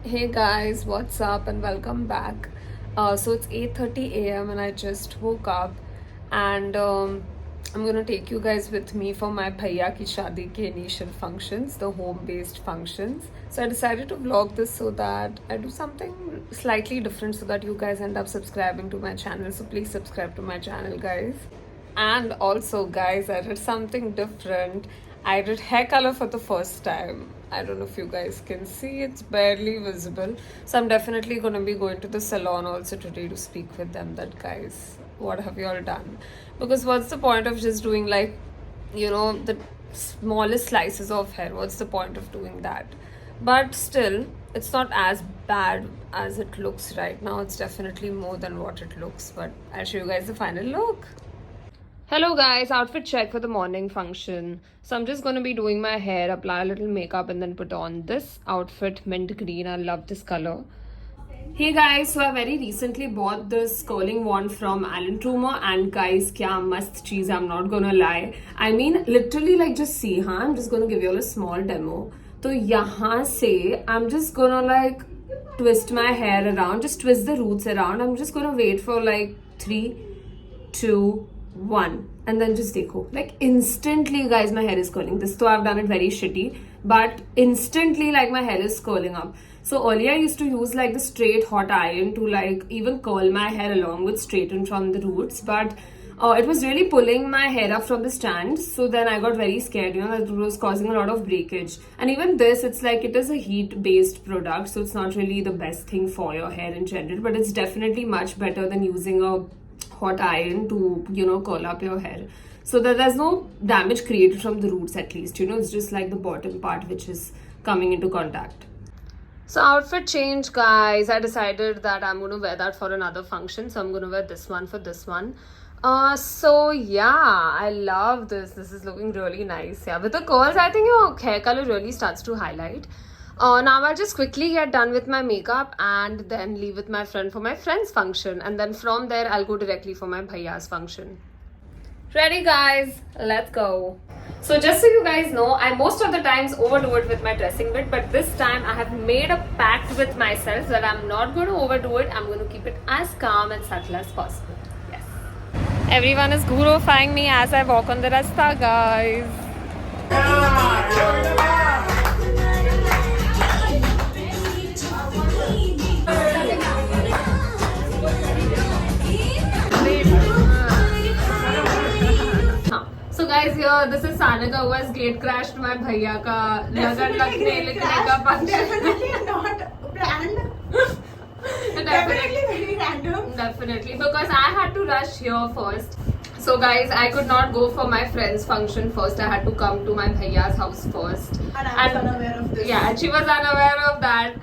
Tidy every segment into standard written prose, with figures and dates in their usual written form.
Hey guys, what's up and welcome back. So it's 8:30 a.m. and I just woke up and I'm gonna take you guys with me for my bhaiya ki shadi ke initial functions, the home-based functions. So I decided to vlog this so that I do something slightly different so that you guys end up subscribing to my channel. So please subscribe to my channel, guys. And also, guys, I did something different. I did hair color for the first time. I don't know if you guys can see, it's barely visible. So, I'm definitely gonna be going to the salon also today to speak with them. That, guys, what have you all done? Because, what's the point of just doing the smallest slices of hair? What's the point of doing that? But still, it's not as bad as it looks right now. It's definitely more than what it looks. But I'll show you guys the final look. Hello guys, outfit check for the morning function. So I'm just going to be doing my hair, apply a little makeup and then put on this outfit, mint green. I love this color. Hey guys, so I very recently bought this curling wand from Alan Trumer and guys, kya mast cheese, I'm not gonna lie. I mean, literally like just see, I'm just gonna give you all a small demo. So yahan se, I'm just gonna like twist my hair around, just twist the roots around. I'm just gonna wait for like 3, 2, 1 and then just dekho, like instantly guys my hair is curling. This though I've done it very shitty, but instantly like my hair is curling up. So earlier I used to use like the straight hot iron to like even curl my hair along with straighten from the roots, but it was really pulling my hair up from the stand. So then I got very scared, that it was causing a lot of breakage. And even this, it's like it is a heat based product, so it's not really the best thing for your hair in general, but it's definitely much better than using a hot iron to curl up your hair, so that there's no damage created from the roots. At least it's just like the bottom part which is coming into contact. So outfit change, guys. I decided that I'm going to wear that for another function, so I'm going to wear this one for this one. So yeah, I love this. This is looking really nice. Yeah, with the curls I think your hair color really starts to highlight. Now I'll just quickly get done with my makeup and then leave with my friend for my friend's function, and then from there I'll go directly for my bhaiya's function. Ready guys, let's go. So just so you guys know, I most of the times overdo it with my dressing bit, but this time I have made a pact with myself that I'm not going to overdo it. I'm going to keep it as calm and subtle as possible. Yes. Everyone is gurufying me as I walk on the rasta, guys. So guys, here this is Sanika who has gate crashed my bhaiya ka lagan रखने लिखने का function. Definitely not planned. Definitely very random. Definitely, because I had to rush here first. So guys, I could not go for my friend's function first. I had to come to my bhaiya's house first. And I was unaware of this. Yeah, and she was unaware of that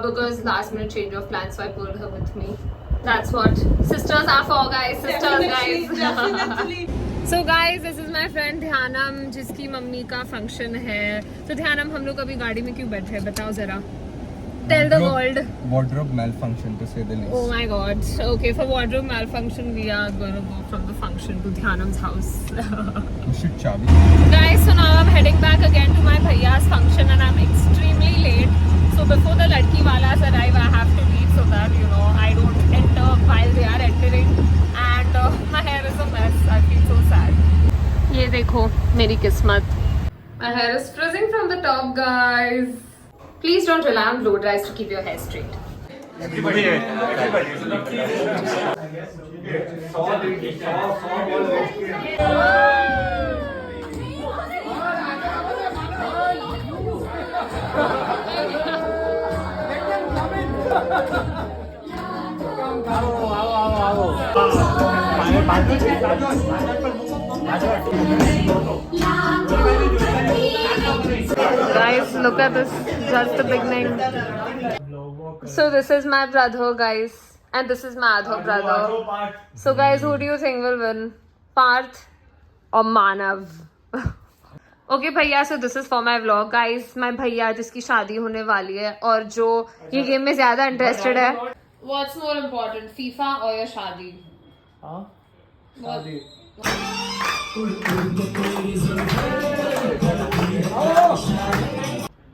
because last minute change of plans, so I pulled her with me. That's what sisters are for, guys. Sisters, guys. Definitely. So guys, this is my friend ध्यानम जिसकी mummy का function है. तो ध्यानम, हम लोग अभी गाड़ी में क्यों बैठे हैं, बताओ जरा. Tell the world. Wardrobe malfunction to say the least. Oh my god. Okay, for wardrobe malfunction, we are going to go from the function to Dhyanam's house. You should chabi. Guys, so now I'm heading back again to my bhaiya's function and I'm extremely late. So before the ladki walas arrive, I have to leave so that, I don't enter while they are entering. And my hair is a mess. I feel so sad. ये देखो मेरी किस्मत. My hair is frizzing from the top, guys. Please don't rely on blow dries to keep your hair straight. Guys, look at this, just the beginning. So this is my brother, guys, and this is my other brother. So guys, who do you think will win, Parth or Manav? Okay भैया, so this is for my vlog, guys. My भैया जिसकी शादी होने वाली है और जो ये गेम में ज्यादा इंटरेस्टेड है. What's more important, FIFA or your शादी? हाँ, शादी.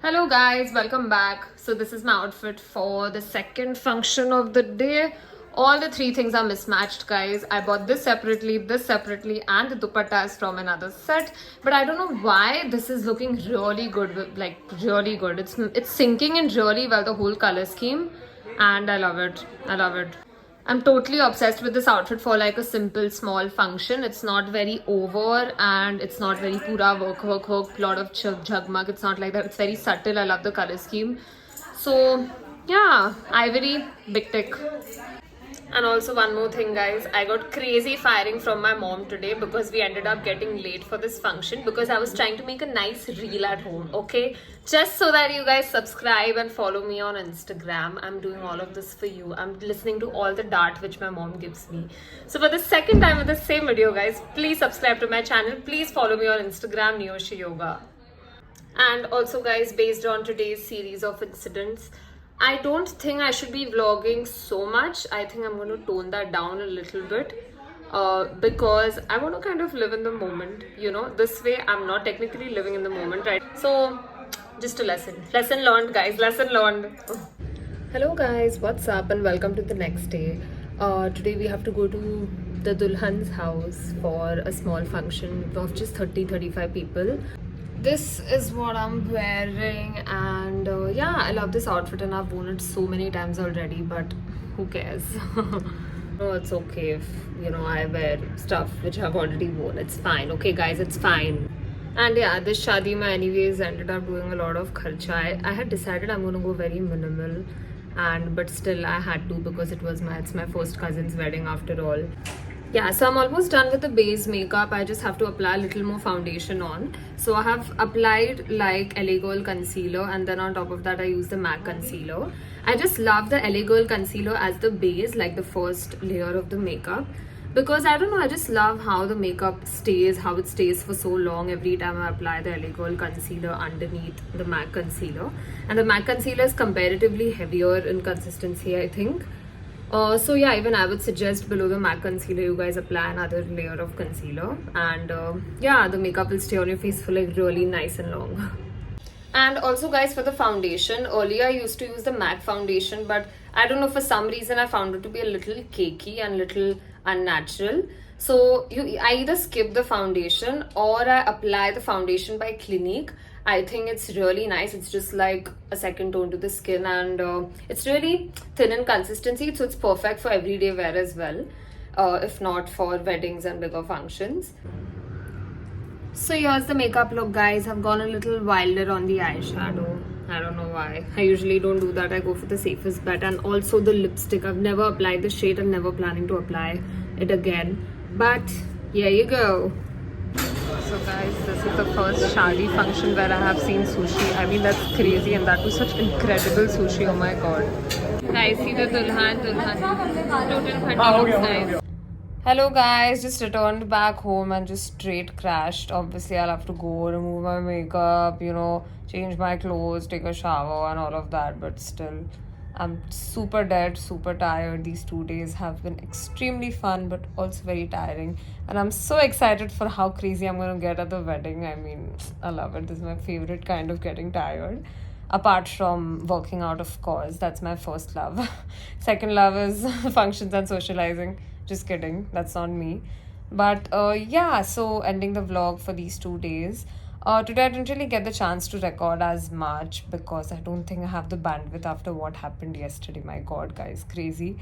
Hello guys, welcome back. So this is my outfit for the second function of the day. All the three things are mismatched, guys. I bought this separately, and the dupatta is from another set. But I don't know why this is looking really good, like really good. It's sinking in really well, the whole color scheme, and I love it. I love it. I'm totally obsessed with this outfit for like a simple small function. It's not very over and it's not very pura work, lot of jagmag. It's not like that. It's very subtle. I love the color scheme. So yeah, ivory, big tick. And also one more thing, guys, I got crazy firing from my mom today because we ended up getting late for this function because I was trying to make a nice reel at home, okay? Just so that you guys subscribe and follow me on Instagram. I'm doing all of this for you. I'm listening to all the dart which my mom gives me. So for the second time with the same video, guys, please subscribe to my channel. Please follow me on Instagram, Neoshi Yoga. And also, guys, based on today's series of incidents, I don't think I should be vlogging so much. I think I'm going to tone that down a little bit because I want to kind of live in the moment, you know. This way I'm not technically living in the moment, right? So just a lesson learned, guys, lesson learned. Hello guys, what's up and welcome to the next day. Today we have to go to the Dulhan's house for a small function of just 30-35 people. This is what I'm wearing, and yeah, I love this outfit and I've worn it so many times already, but who cares? No, it's okay if, you know, I wear stuff which I've already worn. It's fine, okay guys, it's fine. And yeah, this shadi mein anyways ended up doing a lot of kharcha. I had decided I'm gonna go very minimal, but still I had to because it's my first cousin's wedding after all. Yeah, so I'm almost done with the base makeup. I just have to apply a little more foundation on. So I have applied like LA Girl concealer, and then on top of that I use the MAC concealer. I just love the LA Girl concealer as the base, like the first layer of the makeup, because I don't know, I just love how the makeup stays, how it stays for so long every time I apply the LA Girl concealer underneath the MAC concealer. And the MAC concealer is comparatively heavier in consistency, I think. So yeah, even I would suggest below the MAC concealer you guys apply another layer of concealer, and yeah, the makeup will stay on your face for like really nice and long. And also guys, for the foundation, earlier I used to use the MAC foundation, but I don't know, for some reason I found it to be a little cakey and little unnatural. So I either skip the foundation or I apply the foundation by Clinique. I think it's really nice. It's just like a second tone to the skin, and it's really thin in consistency, so it's perfect for everyday wear as well, if not for weddings and bigger functions. So here's the makeup look, guys. I've gone a little wilder on the eyeshadow. I don't know why. I usually don't do that. I go for the safest bet. And also the lipstick. I've never applied the shade and never planning to apply it again. But here you go. So guys, this is the first shadi function where I have seen sushi. I mean, that's crazy, and that was such incredible sushi. Oh my god. Guys, see the Dulhan. Total 30 looks nice. Hello guys, just returned back home and just straight crashed. Obviously, I'll have to go remove my makeup, you know, change my clothes, take a shower and all of that. But still, I'm super dead, super tired. These 2 days have been extremely fun, but also very tiring. And I'm so excited for how crazy I'm going to get at the wedding. I mean, I love it. This is my favorite kind of getting tired. Apart from working out, of course. That's my first love. Second love is functions and socializing. Just kidding. That's not me. But yeah, so ending the vlog for these 2 days. Today I didn't really get the chance to record as much because I don't think I have the bandwidth after what happened yesterday. My god, guys, crazy.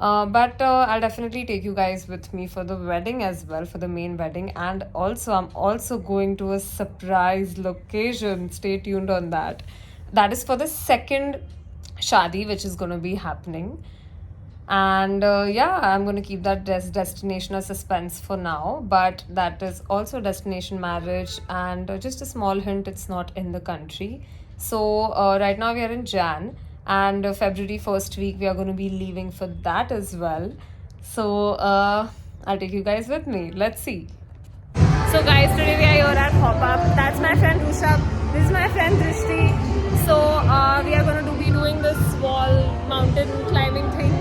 But I'll definitely take you guys with me for the wedding as well, for the main wedding. And also, I'm also going to a surprise location. Stay tuned on that. That is for the second shadi, which is going to be happening. And yeah, I'm going to keep that destination a suspense for now. But that is also destination marriage. And just a small hint, it's not in the country. So right now we are in Jan. And February first week we are going to be leaving for that as well. So I'll take you guys with me. Let's see. So guys, today we are here at Hop Up. That's my friend Rushabh. This is my friend Drishti. So we are going to be doing this wall mountain climbing thing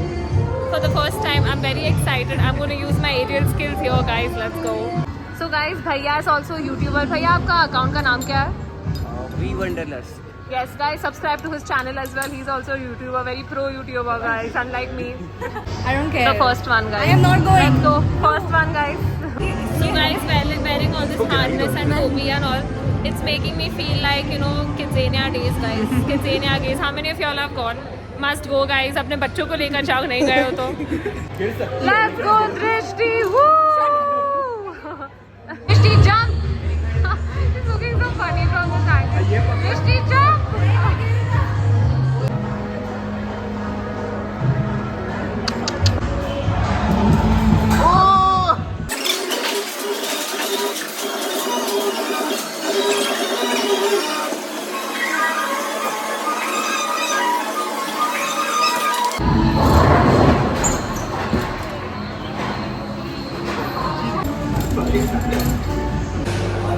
for the first time. I'm very excited. I'm going to use my aerial skills here, guys. Let's go. So guys, Bhaiya is also a YouTuber. Bhaiya, आपका account का नाम क्या है? V Wanderlust. Yes, guys, subscribe to his channel as well. He's also a YouTuber, very pro YouTuber, guys, unlike me. I don't care. The first one, guys. I am not going. Let's go. First one, guys. So, guys, wearing all this harness and topi and all, it's making me feel like, you know, Kidzania days, guys. Kidzania days. How many of y'all have gone? Must go, guys. अपने बच्चों को लेकर जाओ, नहीं गए हो तो. Let's go, Drishti. Woo! Drishti, jump. It's looking so funny from this angle. Drishti, jump.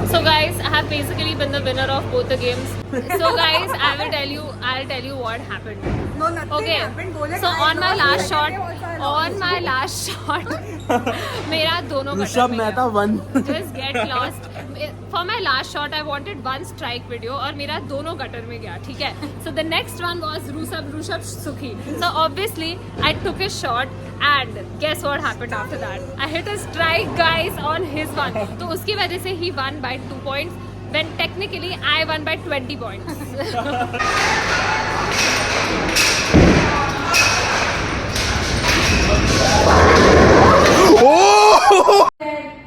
So guys, I have basically been the winner of both the games. So guys, I'll tell you what happened. No, nothing Okay. happened. Golek, So I on my lost. last shot, मेरा दोनों Rishabh Mehta one. Just get lost. For my last shot, I wanted one strike video और मेरा दोनों gutter में गया, ठीक है? So the next one was Rushabh Sukhi. So obviously, I took his shot and guess what happened after that? I hit a strike, guys, on his one. तो उसकी वजह से he won by 2 points. When technically I won by 20 points.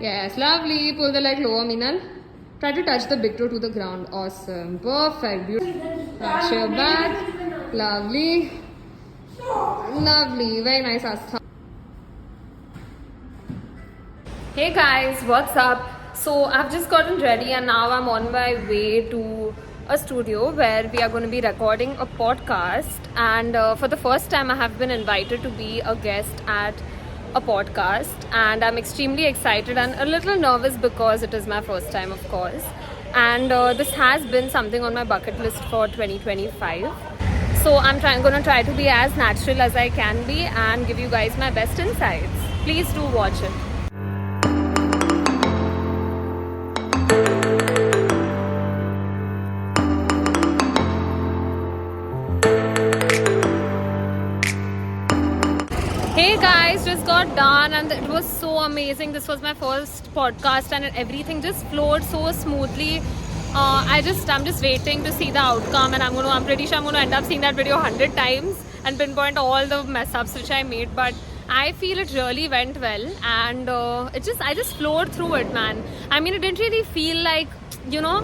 Yes, lovely. Pull the leg lower, Meenal. Try to touch the big toe to the ground. Awesome. Perfect. Beautiful. Touch your back. Lovely. Lovely. Very nice, Astha. Hey guys, what's up? So I've just gotten ready and now I'm on my way to a studio where we are going to be recording a podcast, and for the first time I have been invited to be a guest at a podcast, and I'm extremely excited and a little nervous because it is my first time, of course, and this has been something on my bucket list for 2025. So I'm going to try to be as natural as I can be and give you guys my best insights. Please do watch it. Hey guys, just got done and it was so amazing. This was my first podcast and everything just flowed so smoothly. I'm just waiting to see the outcome, and I'm pretty sure I'm going to end up seeing that video 100 times and pinpoint all the mess ups which I made. But I feel it really went well, and I just flowed through it, man. I mean, it didn't really feel like, you know,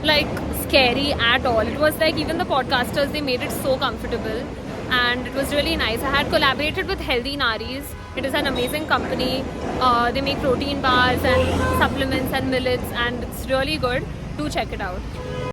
like scary at all. It was like even the podcasters, they made it so comfortable. And it was really nice. I had collaborated with Healthy Naris. It is an amazing company. They make protein bars and supplements and millets, and it's really good. Do check it out.